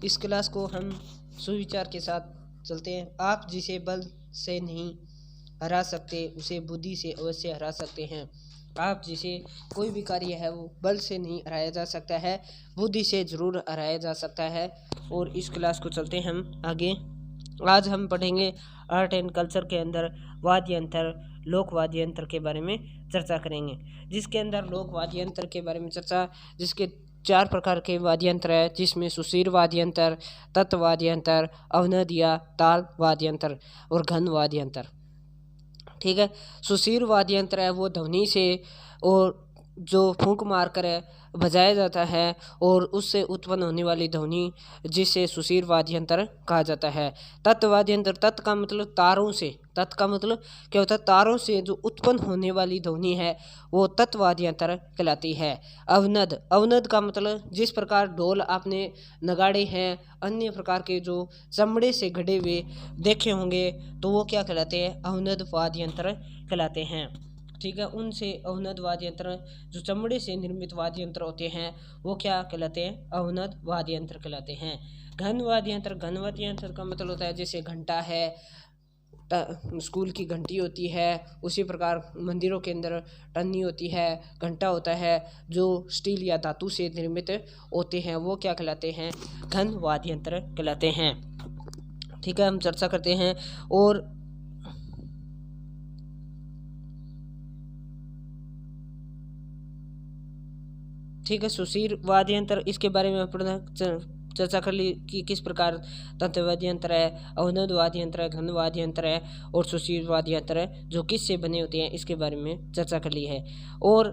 इस क्लास को हम सुविचार के साथ चलते हैं। आप जिसे बल से नहीं हरा सकते उसे बुद्धि से अवश्य हरा सकते हैं। आप जिसे कोई भी कार्य है वो बल से नहीं हराया जा सकता है, बुद्धि से जरूर हराया जा सकता है। और इस क्लास को चलते हैं हम आगे। आज हम पढ़ेंगे आर्ट एंड कल्चर के अंदर वाद्य यंत्र, लोक वाद्य यंत्र के बारे में चर्चा करेंगे। जिसके अंदर लोक वाद्य यंत्र के बारे में चर्चा, जिसके 4 प्रकार के वाद्य यंत्र है, जिसमें सुशीर वाद्य यंत्र, तत्व वाद्य यंत्र, अवनद या ताल वाद्य यंत्र और घन वाद्य यंत्र। ठीक है। सुशीर वाद्य यंत्र है वो ध्वनि से और जो फूंक मारकर बजाया जाता है और उससे उत्पन्न होने वाली ध्वनि जिसे सुशीर वाद्य यंत्र कहा जाता है। तत्व वाद्य यंत्र, तत् का मतलब तारों से, तत् का मतलब क्या होता है, तारों से जो उत्पन्न होने वाली ध्वनि है वो तत्व वाद्य यंत्र कहलाती है। अवनद, अवनद का मतलब जिस प्रकार ढोल आपने नगाड़े हैं अन्य प्रकार के जो चमड़े से गढ़े हुए देखे होंगे तो वो क्या कहलाते हैं, अवनद वाद्य यंत्र कहलाते हैं। ठीक है। उनसे अवनद वाद्य यंत्र, जो चमड़े से निर्मित वाद्य यंत्र होते हैं वो क्या कहलाते हैं, अवनद वाद्य यंत्र कहलाते हैं। घन वाद्य यंत्र, घन वाद्य यंत्र का मतलब होता है जैसे घंटा है, स्कूल की घंटी होती है, उसी प्रकार मंदिरों के अंदर टन्नी होती है, घंटा होता है, जो स्टील या धातु से निर्मित होते हैं वो क्या कहलाते हैं, घन वाद्य यंत्र कहलाते हैं। ठीक है। हम चर्चा करते हैं। और ठीक है, सुशीर वाद्य यंत्र, इसके बारे में अपना चर्चा कर ली कि किस प्रकार तत्व वाद्य यंत्र है, अवनद वाद्य यंत्र है, घन वाद्य यंत्र है और सुशीर वाद्य यंत्र है जो किससे बने होते हैं, इसके बारे में चर्चा कर ली है। और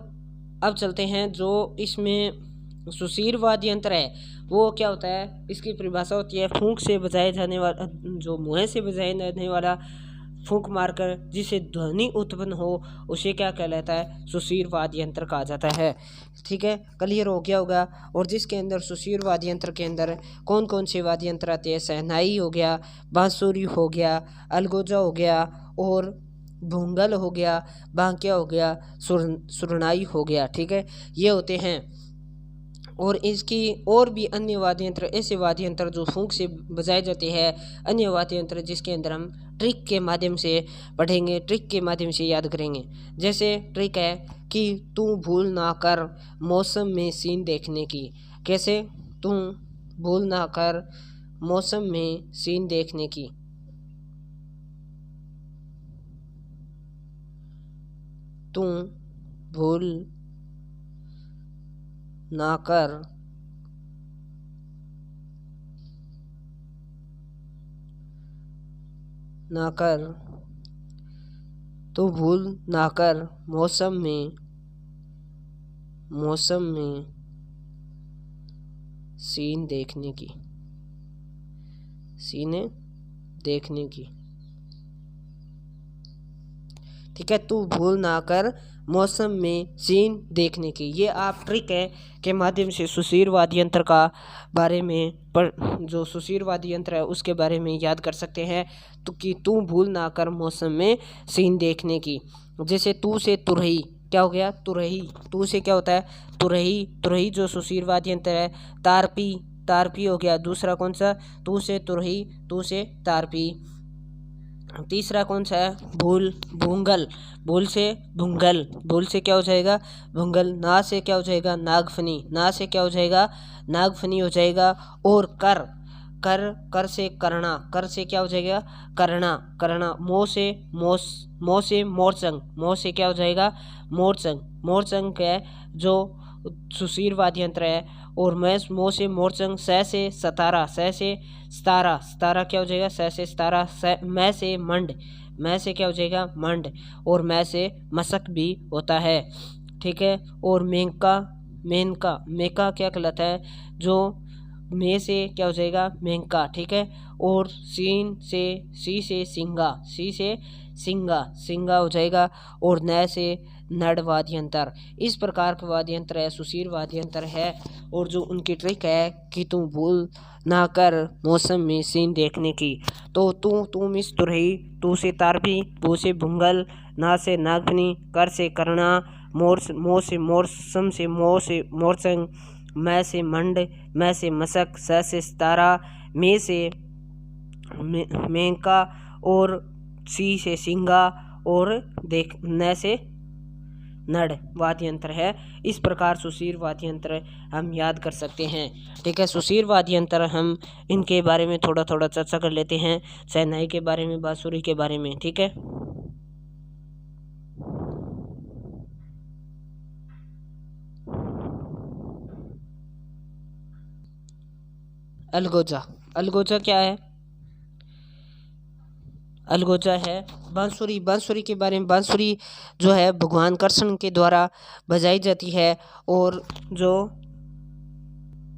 अब चलते हैं जो इसमें सुशीर वाद्य यंत्र है वो क्या होता है, इसकी परिभाषा होती है फूंक से बजाए जाने वाला, जो मुँह से बजाए जाने वाला फूंक मारकर जिसे ध्वनि उत्पन्न हो उसे क्या कहलाता है, सुशीर वाद्य यंत्र कहा जाता है। ठीक है, क्लियर हो गया होगा। और जिसके अंदर सुशीर वाद्य यंत्र के अंदर कौन कौन से वाद्य यंत्र आते हैं, शहनाई हो गया, बांसुरी हो गया, अलगोजा हो गया और भूंगल हो गया, बांकिया हो गया, सुरनाई हो गया। ठीक है, ये होते हैं। और इसकी और भी अन्य वाद्य यंत्र, ऐसे वाद्य यंत्र जो फूंक से बजाए जाते हैं, अन्य वाद्य यंत्र जिसके अंदर हम ट्रिक के माध्यम से पढ़ेंगे, ट्रिक के माध्यम से याद करेंगे। जैसे ट्रिक है कि तू भूल ना कर मौसम में सीन देखने की। कैसे, तू भूल ना कर मौसम में सीन देखने की। तू भूल ना कर तो भूल ना कर मौसम में सीन देखने की, सीने देखने की। ठीक है, तू भूल ना कर मौसम में सीन देखने की। ये आप ट्रिक है के माध्यम से सुशीर वाद्य यंत्र का बारे में जो सुशीर वाद्य यंत्र है उसके बारे में याद कर सकते हैं। तो कि तू भूल ना कर मौसम में सीन देखने की। जैसे तू से तुरही, क्या हो गया, तुरही, तू से क्या होता है, तुरही, तुरही जो सुशीर वाद्य यंत्र है। तारपी, तारपी हो गया दूसरा कौन सा, तू से तुरही, तू से तारपी। तीसरा कौन सा है, भूल, भूंगल, भूल से भूंगल, भूल से क्या हो जाएगा, भूंगल। ना से क्या हो जाएगा, नागफनी, ना से क्या हो जाएगा, नागफनी हो जाएगा। और कर, कर, कर से करना, कर से क्या हो जाएगा, करना, करना। मोह से मोह से मोरचंग, मोह से क्या हो जाएगा, मोरचंग, मोरचंग है जो सुशीर वाद्य यंत्र है। और मोह से मोरचंग। सह से सतारा, सह से सतारा, सतारा क्या हो जाएगा, सह से सतारा। मैं से मंड, मैं से क्या हो जाएगा, मंड। और मैं से मशक भी होता है। ठीक है। और मेनका, मेनका, मेका क्या कहलाता है, जो में से क्या हो जाएगा, मेंका। ठीक है। और सीन से, सी से सिंगा, सी से सिंगा, सिंगा हो जाएगा। और न से नड़ वाद्य यंत्र। इस प्रकार के वाद्य यंत्र है, सुशीर वाद्य यंत्र है। और जो उनकी ट्रिक है कि तू भूल ना कर मौसम में सीन देखने की। तो तू मिस तुरही, तू से तारपी, भू से भूंगल, ना से नागफनी, कर से करना, मोह से मोरसम से मोह से मोरचंग, मैं से मंड, मैं से मशक, स से सितारा, मे से मेंका और सी से सिंगा और देख न से नड़ वाद्य यंत्र है। इस प्रकार सुशीर वाद्य यंत्र हम याद कर सकते हैं। ठीक है, सुशीर वाद्य यंत्र हम इनके बारे में थोड़ा थोड़ा चर्चा कर लेते हैं, शहनाई के बारे में, बांसुरी के बारे में। ठीक है, अलगोजा। अलगोजा क्या है? अलगोजा है बांसुरी। बांसुरी के बारे में, बांसुरी जो है भगवान कृष्ण के द्वारा बजाई जाती है। और जो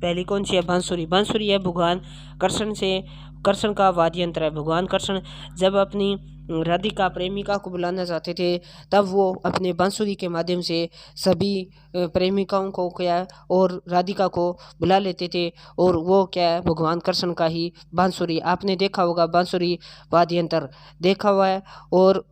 पहली कौन सी है? बांसुरी। बांसुरी है भगवान कृष्ण का वाद्य यंत्र है। भगवान कृष्ण जब अपनी राधिका प्रेमिका को बुलाना चाहते थे, तब वो अपने बांसुरी के माध्यम से सभी प्रेमिकाओं को क्या और राधिका को बुला लेते थे। और वो क्या है, भगवान कृष्ण का ही बांसुरी। आपने देखा होगा बांसुरी वाद्य यंत्र, देखा हुआ है। और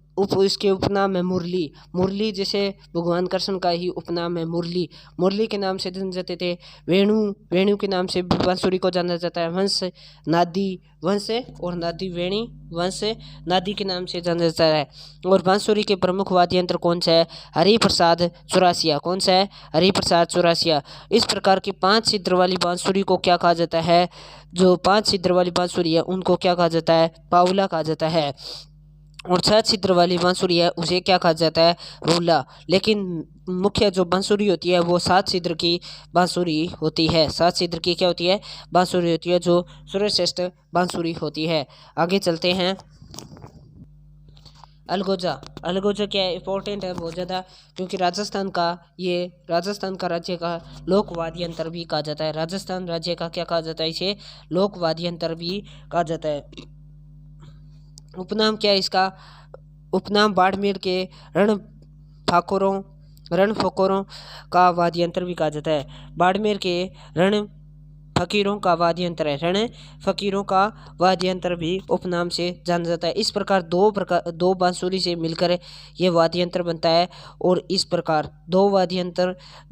इसके उपनाम है मुरली। मुरली जैसे भगवान कृष्ण का ही उपनाम है मुरली। मुरली के नाम से जाने जाते थे। वेणु के नाम से बांसुरी को जाना जाता है। वंश नादी, वंश और नादी, वेणी वंश नादी के नाम से जाना जाता है। और बांसुरी के प्रमुख वाद्य यंत्र कौन सा है? हरिप्रसाद चौरासिया। कौन सा है? हरिप्रसाद चौरासिया। इस प्रकार की 5 छिद्र वाली बांसुरी को क्या कहा जाता है? जो 5 छिद्र वाली बांसुरी है उनको क्या कहा जाता है? पाउला कहा जाता है। और 6 छिद्र वाली बांसुरी है उसे क्या कहा जाता है? रूला। लेकिन मुख्य जो बांसुरी होती है वो 7 छिद्र की बांसुरी होती है। 7 छिद्र की क्या होती है? बांसुरी होती है, जो सर्वश्रेष्ठ बांसुरी होती है। आगे चलते हैं। अलगोजा। अलगोजा क्या है? इंपॉर्टेंट है बहुत ज़्यादा, क्योंकि राजस्थान का राज्य का लोक वाद्य यंत्र भी कहा जाता है। राजस्थान राज्य का क्या कहा जाता है? इसे लोक वाद्य यंत्र भी कहा जाता है। उपनाम क्या है इसका? उपनाम बाड़मेर के रण फकोरों का वाद्य यंत्र भी कहा जाता है। बाड़मेर के रण फकीरों का वाद्य यंत्र है। रण फकीरों का वाद्य यंत्र भी उपनाम से जाना जाता है। इस प्रकार दो बांसुरी से मिलकर ये वाद्य यंत्र बनता है। और इस प्रकार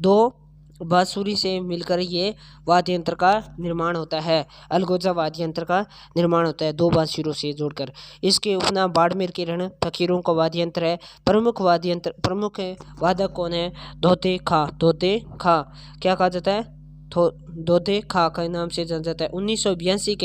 दो बांसुरी से मिलकर ये वाद्य यंत्र का निर्माण होता है। अलगोजा वाद्य यंत्र का निर्माण होता है 2 बांसुरों से जोड़कर। इसके उपनाम बाड़मेर के रण फकीरों का वाद्य यंत्र है। प्रमुख वादक कौन है? धोते खा। क्या कहा जाता है? धोते खा के नाम से जाना जाता है। 1982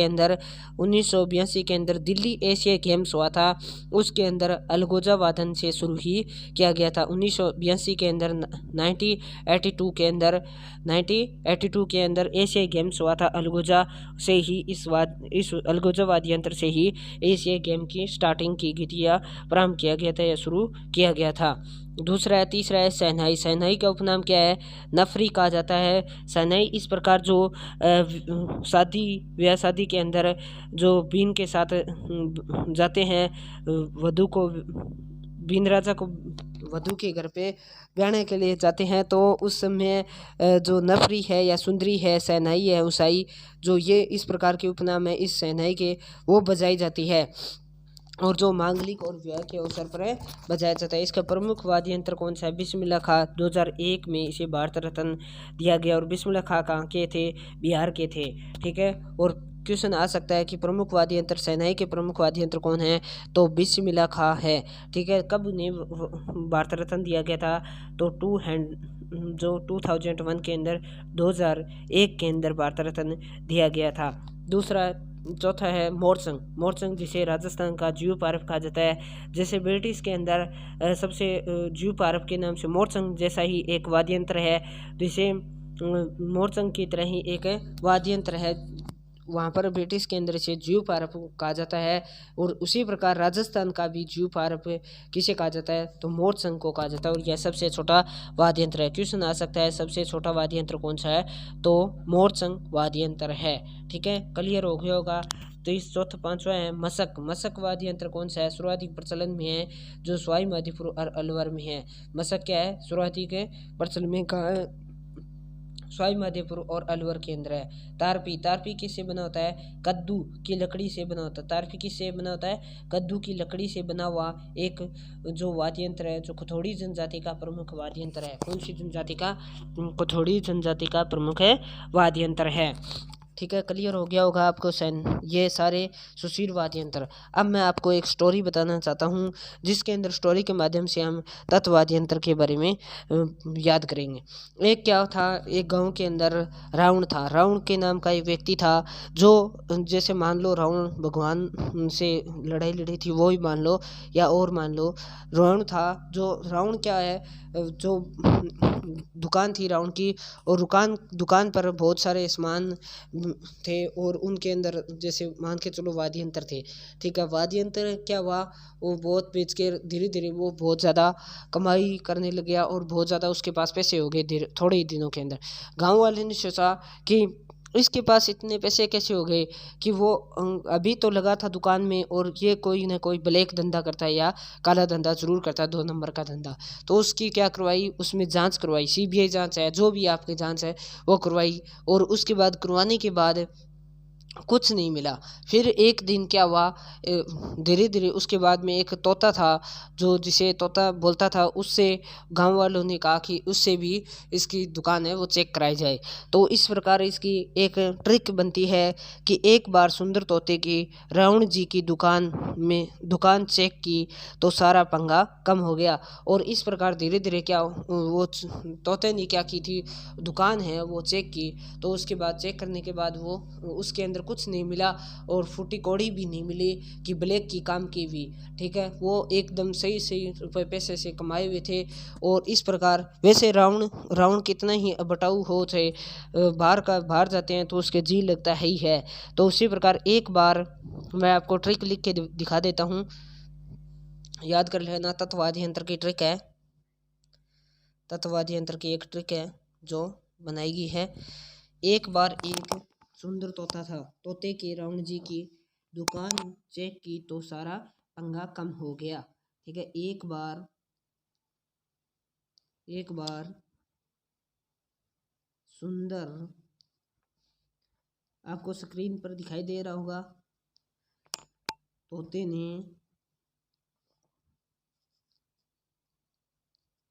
के अंदर दिल्ली एशिया गेम्स हुआ था, उसके अंदर अलगोजा वादन से शुरू ही किया गया था। 1982 के अंदर 1982 के अंदर एशिया गेम्स हुआ था। अलगोजा से ही इस अलगोजा वाद्य यंत्र से ही एशिया गेम की स्टार्टिंग की गई थी या प्रारंभ किया गया था या शुरू किया गया था। तीसरा है शहनाई। शहनाई का उपनाम क्या है? नफरी कहा जाता है। शहनाई इस प्रकार जो ब्याह शादी के अंदर जो बीन के साथ जाते हैं, बीन राजा को वधू के घर पे ब्याहने के लिए जाते हैं, तो उस समय जो नफरी है या सुंदरी है, शहनाई है, उसाई, जो ये इस प्रकार के उपनाम है इस शहनाई के, वो बजाई जाती है। और जो मांगलिक और विवाह के अवसर पर बजाया जाता है। इसका प्रमुख वाद्य यंत्र कौन सा है? बिस्मिल्लाह खां। 2001 में इसे भारत रत्न दिया गया। और बिस्मिल्लाह खां कहाँ के थे? बिहार के थे। ठीक है, और क्वेश्चन आ सकता है कि प्रमुख वाद्य यंत्र, शहनाई के प्रमुख वाद्य यंत्र कौन है? तो बिस्मिल्लाह खां है। ठीक है, कब उन्हें भारत रत्न दिया गया था? तो 2001 के अंदर, 2001 के अंदर भारत रत्न दिया गया था। चौथा है मोरचंग, जिसे राजस्थान का जीव पारव कहा जाता है। जैसे ब्रिटिश के अंदर सबसे जीव पारव के नाम से मोरचंग जैसा ही एक वाद्य यंत्र है, जिसे मोरचंग की तरह ही एक वाद्य यंत्र है, वहाँ पर ब्रिटिश के अंदर से जीव पारव कहा जाता है। और उसी प्रकार राजस्थान का भी जीव पारव किसे कहा जाता है? तो मोरचंग को कहा जाता है। और यह सबसे छोटा वाद्य यंत्र है। क्वेश्चन आ सकता है सबसे छोटा वाद्य यंत्र कौन सा है? तो मोरचंग वाद्य यंत्र है। ठीक है, क्लियर हो गया होगा। तो इस पांचवा है मशक वाद्य यंत्र कौन सा है? सर्वाधिक प्रचलन में है, जो सवाई माधोपुर और अलवर में है। मशक क्या है? सर्वाधिक प्रचलन में कहाँ है? सवाई माधोपुर और अलवर केंद्र है। तारपी, तारपी किससे बना होता है? कद्दू की लकड़ी से बना होता है। तारपी किससे बना होता है? कद्दू की लकड़ी से बना हुआ एक जो वाद्य यंत्र है, जो कथोड़ी जनजाति का प्रमुख वाद्य यंत्र है। कौन सी जनजाति का? कथोड़ी जनजाति का प्रमुख है वाद्य यंत्र है। ठीक है, क्लियर हो गया होगा आपको ये सारे सुशील वाद्य यंत्र। अब मैं आपको एक स्टोरी बताना चाहता हूँ, जिसके अंदर स्टोरी के माध्यम से हम तत्व वाद्य यंत्र के बारे में याद करेंगे। एक क्या था, एक गांव के अंदर रावण था। रावण के नाम का एक व्यक्ति था, जो जैसे मान लो रावण भगवान से लड़ाई लड़ी थी, वो ही मान लो, या और मान लो रावण था। जो रावण क्या है, जो दुकान थी रावण की, और दुकान पर बहुत सारे सामान थे, और उनके अंदर जैसे मान के चलो वाद्य यंत्र थे। ठीक है, वाद्य यंत्र क्या हुआ, वो बहुत बेच के धीरे धीरे वो बहुत ज़्यादा कमाई करने लग गया, और बहुत ज़्यादा उसके पास पैसे हो गए थोड़े ही दिनों के अंदर। गांव वाले ने सोचा कि इसके पास इतने पैसे कैसे हो गए, कि वो अभी तो लगा था दुकान में, और ये कोई ना कोई ब्लैक धंधा करता है या काला धंधा जरूर करता है, 2 नंबर का धंधा। तो उसकी क्या करवाई, उसमें जांच करवाई, सीबीआई जांच है, जो भी आपकी जांच है वो करवाई। और उसके बाद करवाने के बाद कुछ नहीं मिला। फिर एक दिन क्या हुआ, धीरे धीरे उसके बाद में एक तोता था, जो जिसे तोता बोलता था, उससे गांव वालों ने कहा कि उससे भी इसकी दुकान है वो चेक कराई जाए। तो इस प्रकार इसकी एक ट्रिक बनती है कि एक बार सुंदर तोते की रावण जी की दुकान चेक की, तो सारा पंगा कम हो गया। और इस प्रकार धीरे धीरे क्या, वो तोते ने क्या की थी, दुकान है वो चेक की। तो उसके बाद चेक करने के बाद वो उसके अंदर कुछ नहीं मिला, और फूटी कौड़ी भी नहीं मिली कि ब्लैक की काम की भी। ठीक है, वो एकदम सही सही रुपए पैसे से कमाए हुए थे। और इस प्रकार वैसे रावण कितना ही बटाऊ हो चाहे बाहर जाते हैं तो उसके जी लगता है ही है। तो उसी प्रकार एक बार मैं आपको ट्रिक लिख के दिखा देता हूँ, याद कर लेना। तत्ववादी यंत्र की ट्रिक है, तत्ववादी यंत्र की एक ट्रिक है जो बनाई गई है। एक बार एक सुंदर तोता था, तोते के रावण जी की दुकान चेक की, तो सारा पंगा कम हो गया। ठीक है, एक बार सुंदर, आपको स्क्रीन पर दिखाई दे रहा होगा, तोते ने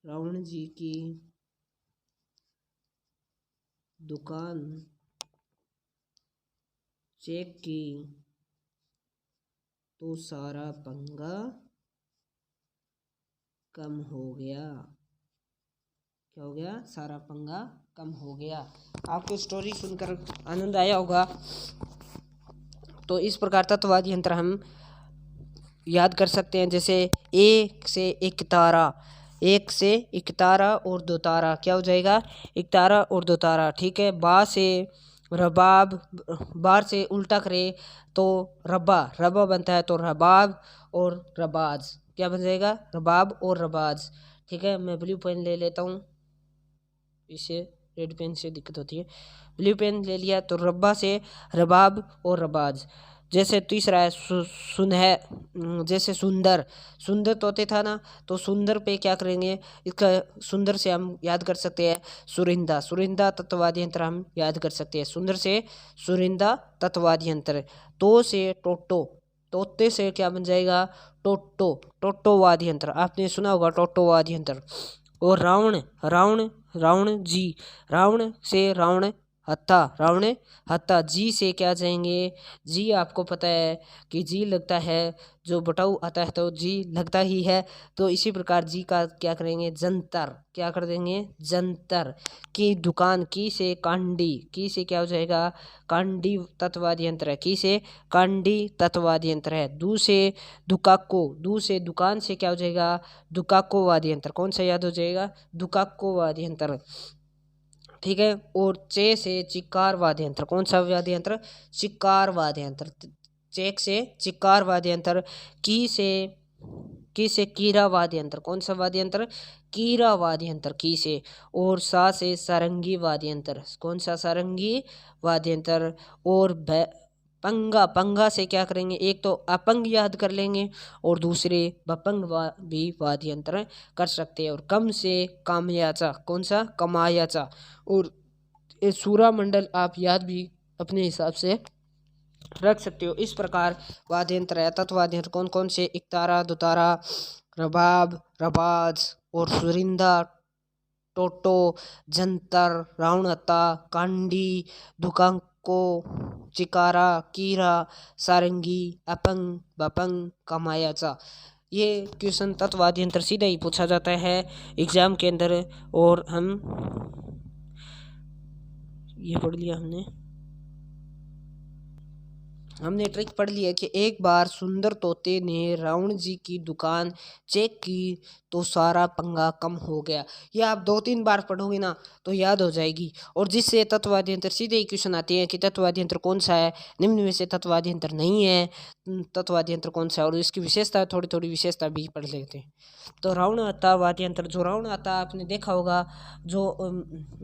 रावण जी की दुकान चेक की, तो सारा पंगा कम हो गया। क्या हो गया? सारा पंगा कम हो गया। आपको स्टोरी सुनकर आनंद आया होगा। तो इस प्रकार तत्ववादी यंत्र हम याद कर सकते हैं, जैसे एक से एक तारा और 2 तारा, क्या हो जाएगा? 1 तारा और 2 तारा। ठीक है, बा से रबाब, बार से उल्टा करे तो रबा बनता है, तो रबाब और रबाज, क्या बन जाएगा? रबाब और रबाज। ठीक है, मैं ब्लू पेन ले लेता हूँ, इसे रेड पेन से दिक्कत होती है। ब्लू पेन ले लिया, तो रब्बा से रबाब और रबाज। जैसे तीसरा है जैसे सुंदर तोते था ना, तो सुंदर पे क्या करेंगे, इसका सुंदर से हम याद कर सकते हैं सुरिंदा तत्ववादी यंत्र हम याद कर सकते हैं। सुंदर से सुरिंदा तत्ववादी यंत्र। तो से टोटो, तोते से क्या बन जाएगा? टोटो वाद्य यंत्र, आपने सुना होगा टोटो वाद्य यंत्र। और रावण से रावण हत्ता, जी से क्या जाएंगे? जी आपको पता है कि जी लगता है, जो बटाऊ आता है तो जी लगता ही है। तो इसी प्रकार जी का क्या करेंगे? जंतर, क्या कर देंगे? जंतर। की दुकान, की से कांडी, की से क्या हो जाएगा? कांडी तत्ववादी यंत्र है, की से कांडी तत्ववादी यंत्र है। दू से दुकान से क्या हो जाएगा? दुकाको वाद्य यंत्र। कौन सा याद हो जाएगा? दुकाको वाद्य यंत्र। ठीक है, और चे से चिक्कार वाद्य यंत्र। कौन सा वाद्य यंत्र? चिक्कार वाद्य यंत्र। चेक से चिक्कार वाद्य यंत्र। की से कीरा वाद्य यंत्र। कौन सा वाद्य यंत्र? कीरा वाद्य यंत्र, की से। और सा से सारंगी वाद्य यंत्र। कौन सा? सारंगी वाद्य यंत्र। और पंगा से क्या करेंगे? एक तो अपंग याद कर लेंगे, और दूसरे बपंग भी वाद्य यंत्र कर सकते हैं। और कम से कामयाचा। कौन सा? कमायाचा। और सूरा मंडल आप याद भी अपने हिसाब से रख सकते हो। इस प्रकार वाद्य यंत्र है। तत्वाद्य यंत्र कौन कौन से? एकतारा, दुतारा, रबाब, रबाज और सुरिंदा, टोटो, जंतर, रावणहत्ता, कांडी, दुकांको, चिकारा, कीरा, सारंगी, अपंग, बपंग, कमायाचा। ये क्वेश्चन तत्वाद्य यंत्र सीधा ही पूछा जाता है एग्जाम के अंदर। और हम ये पढ़ लिया, हमने ट्रिक पढ़ लिया कि एक बार सुंदर तोते ने रावण जी की दुकान चेक की तो सारा पंगा कम हो गया। ये आप 2-3 बार पढ़ोगे ना तो याद हो जाएगी। और जिससे तत्वाद्य यंत्र सीधे ही क्वेश्चन आते हैं कि तत्वाद्य यंत्र कौन सा है, निम्न में से तत्वाद्य यंत्र नहीं है, तत्वाद्य यंत्र कौन सा है, और इसकी विशेषता, थोड़ी थोड़ी विशेषता भी पढ़ लेते हैं। तो रावणहत्ता वाद्य यंत्र, जो रावणहत्ता आपने देखा होगा जो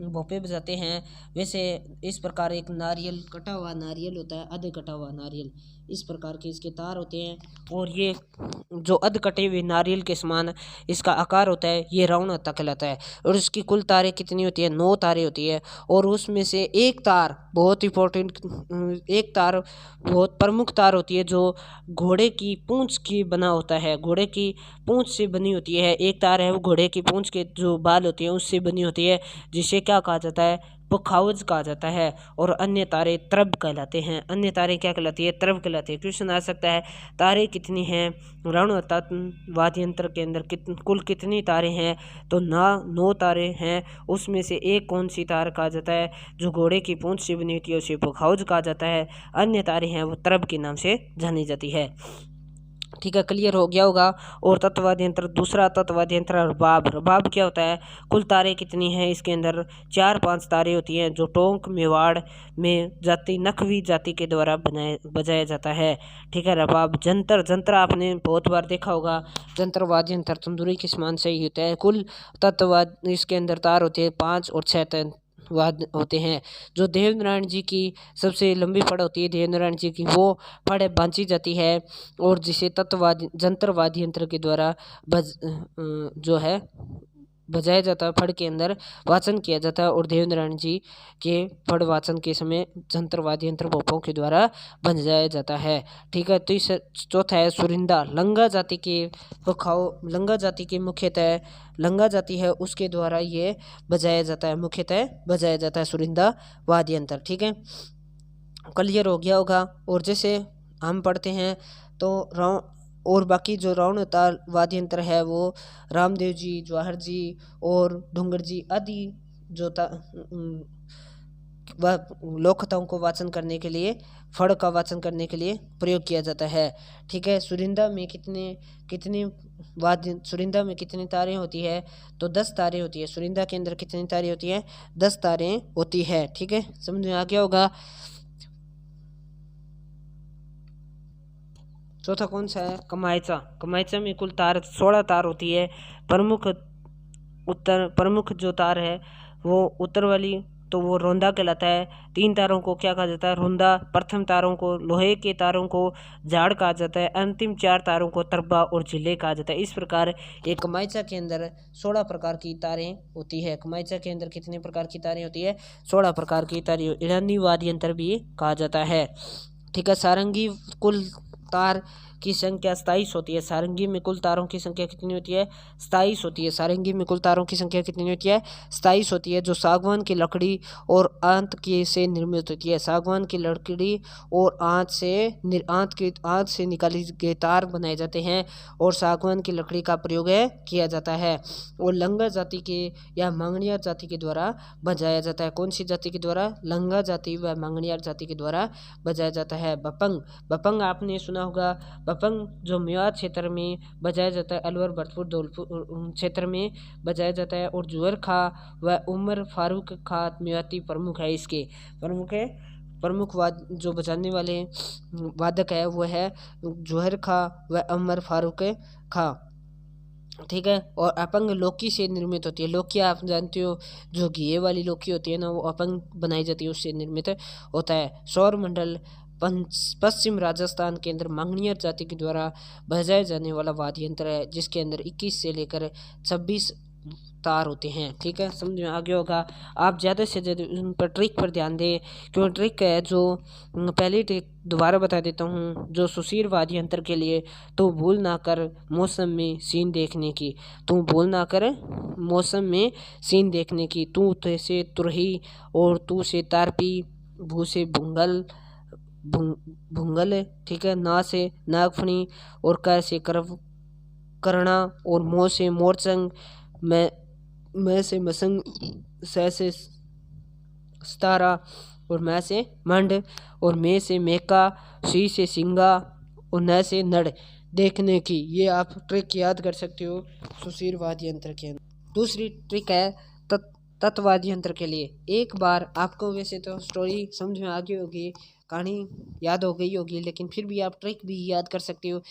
भोपे बजाते हैं, वैसे इस प्रकार एक नारियल, कटा हुआ नारियल होता है, आधे कटा हुआ नारियल, इस प्रकार के इसके तार होते हैं। और ये जो अध कटे हुए नारियल के समान इसका आकार होता है, ये रावणहत्ता कहलाता है। और इसकी कुल तारें कितनी होती है? 9 तारें होती है। और उसमें से एक तार बहुत इंपॉर्टेंट, एक तार बहुत प्रमुख तार होती है जो घोड़े की पूंछ की बना होता है, घोड़े की पूंछ से बनी होती है। एक तार है वो घोड़े की पूंछ के जो बाल होती है उससे बनी होती है, जिसे क्या कहा जाता है? पुखावज कहा जाता है। और अन्य तारे त्रब कहलाते हैं। अन्य तारे क्या कहलाती है? त्रब कहलाती है। क्वेश्चन आ सकता है तारे कितनी हैं रावणहत्ता वाद्य यंत्र के अंदर, कुल कितनी तारे हैं? तो 9 तारे हैं। उसमें से एक कौन सी तार कहा जाता है? जो घोड़े की पूंछ से बनी होती है उसे पुखावज कहा जाता है। अन्य तारे हैं वो त्रब के नाम से जानी जाती है। ठीक है, क्लियर हो गया होगा। और तत्वाद्य यंत्र, दूसरा तत्वाद्य यंत्र रबाब। रबाब क्या होता है? कुल तारे कितनी हैं इसके अंदर? 4-5 तारे होती हैं जो टोंक, मेवाड़ में जाति, नखवी जाति के द्वारा बजाया जाता है। ठीक है। रबाब। जंतर। जंतर आपने बहुत बार देखा होगा। जंतर वाद्य यंत्र तंदूरी के समान से ही होता है। कुल तत्वाद इसके अंदर तार होते हैं 5 और 6 वाद होते हैं। जो देवनारायण जी की सबसे लंबी फड़ होती है, देवनारायण जी की, वो फड़ बांधी जाती है और जिसे जंतर वाद्य यंत्र के द्वारा जो है बजाया जाता है, फड़ के अंदर वाचन किया जाता है। और देवनारायण जी के फड़ वाचन के समय जंतर वाद्य यंत्र भोपों के द्वारा बजाया जाता है। ठीक है। तो चौथा है सुरिंदा। लंगा जाति के लंगा जाति के मुख्यतः लंगा जाति है उसके द्वारा ये बजाया जाता है, मुख्यतः बजाया जाता है सुरिंदा वाद्य यंत्र। ठीक है, क्लियर हो गया होगा। और जैसे हम पढ़ते हैं तो और बाकी जो रावणहत्ता वाद्य यंत्र है वो रामदेव जी, जवाहर जी और डूंगर जी आदि जो लोक कथाओं को वाचन करने के लिए, फड़ का वाचन करने के लिए प्रयोग किया जाता है। ठीक है। सुरिंदा में सुरिंदा में कितनी तारें होती है? तो 10 तारें होती है। सुरिंदा के अंदर कितनी तारें होती है? 10 तारें होती है। ठीक है, समझ में आ गया होगा। चौथा कौन सा है? कमायचा। कमायचा में कुल तार 16 तार होती है। प्रमुख जो तार है वो उत्तर वाली, तो वो रोंदा कहलाता है। 3 तारों को क्या कहा जाता है? रोंदा। प्रथम तारों को, लोहे के तारों को जाड़ कहा जाता है। अंतिम 4 तारों को तरबा और झिल्ले कहा जाता है। इस प्रकार एक कमायचा के अंदर 16 प्रकार की तारें होती है। कमायचा के अंदर कितने प्रकार की तारें होती है? 16 प्रकार की तारें। ईरानी वाद्य यंत्र भी कहा जाता है। ठीक है। सारंगी। कुल तार की संख्या 27 होती है। सारंगी में कुल तारों की संख्या कितनी होती है? 27 होती है। सारंगी में कुल तारों की संख्या कितनी होती है? 27 होती है। जो सागवान की लकड़ी और आंत की से निर्मित होती है। सागवान की लकड़ी और आंत से निकाली गए तार बनाए जाते हैं और सागवान की लकड़ी का प्रयोग किया जाता है। और लंगा जाति के या मांगणियार जाति के द्वारा बजाया जाता है। कौन सी जाति के द्वारा? लंगा जाति व मांगणियार जाति के द्वारा बजाया जाता है। बपंग। बपंग आपने सुना होगा। बपंग जो मेवात क्षेत्र में बजाया जाता है, अलवर, भरतपुर, धौलपुर क्षेत्र में बजाया जाता है। और जुहर खा व उमर फारूक खा मेवाती प्रमुख है। इसके प्रमुख जो बजाने वाले वादक है वो है जुहर खा व उमर फारूक खा। ठीक है। और अपंग लौकी से निर्मित होती है। लौकी आप जानते हो, जो घी वाली लौकी होती है ना, वो अपंग बनाई जाती है, उससे निर्मित होता है। सौर मंडल। पश्चिम राजस्थान के अंदर मांगणियर जाति के द्वारा बजाया जाने वाला वाद्य यंत्र है, जिसके अंदर 21 से लेकर 26 तार होते हैं। ठीक है, समझ में आ गया होगा। आप ज़्यादा से ज़्यादा उन पर ट्रिक पर ध्यान दें, क्यों ट्रिक है जो पहली ट्रिक दोबारा बता देता हूँ, जो सुशीर वाद्य यंत्र के लिए, तो भूल ना कर मौसम में सीन देखने की, तू भूल ना कर मौसम में सीन देखने की, तू से तुरही और तू से तारपी, भू से भुंगल भुंगल, ठीक है, ना से नागफणी और क से करना और मोह से मोरचंग, मैं से मसंग, से सतारा और मैं से मंड और मैं से मेका, सी से सिंगा और न से नड़ देखने की। ये आप ट्रिक याद कर सकते हो सुशीर वाद्य यंत्र के अंदर। दूसरी ट्रिक है तत्वाद्य यंत्र के लिए। एक बार आपको वैसे तो स्टोरी समझ में आ गई होगी, कहानी याद हो गई होगी, लेकिन फिर भी आप ट्रिक भी याद कर सकते हो।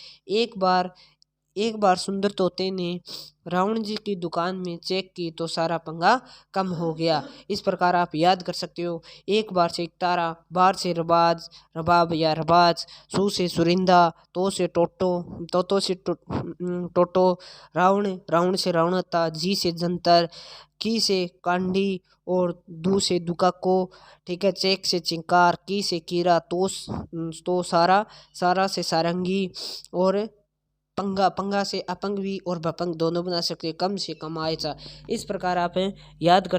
एक बार सुंदर तोते ने रावण जी की दुकान में चेक की तो सारा पंगा कम हो गया। इस प्रकार आप याद कर सकते हो। एक बार से एक तारा, बार से रबाज, रबाब या रबाज, सू से सुरिंदा, तो से टोटो, तोतो से टोटो, रावण, रावण से रावणता, जी से जंतर, की से कांडी और दू से दुकाको, ठीक है, चेक से चिंकार, की से कीरा, तो सारा, सारा से सारंगी और पंगा, पंगा से अपंग भी और भपंग दोनों बना सकते, कम से कम आयचा। इस प्रकार आप याद कर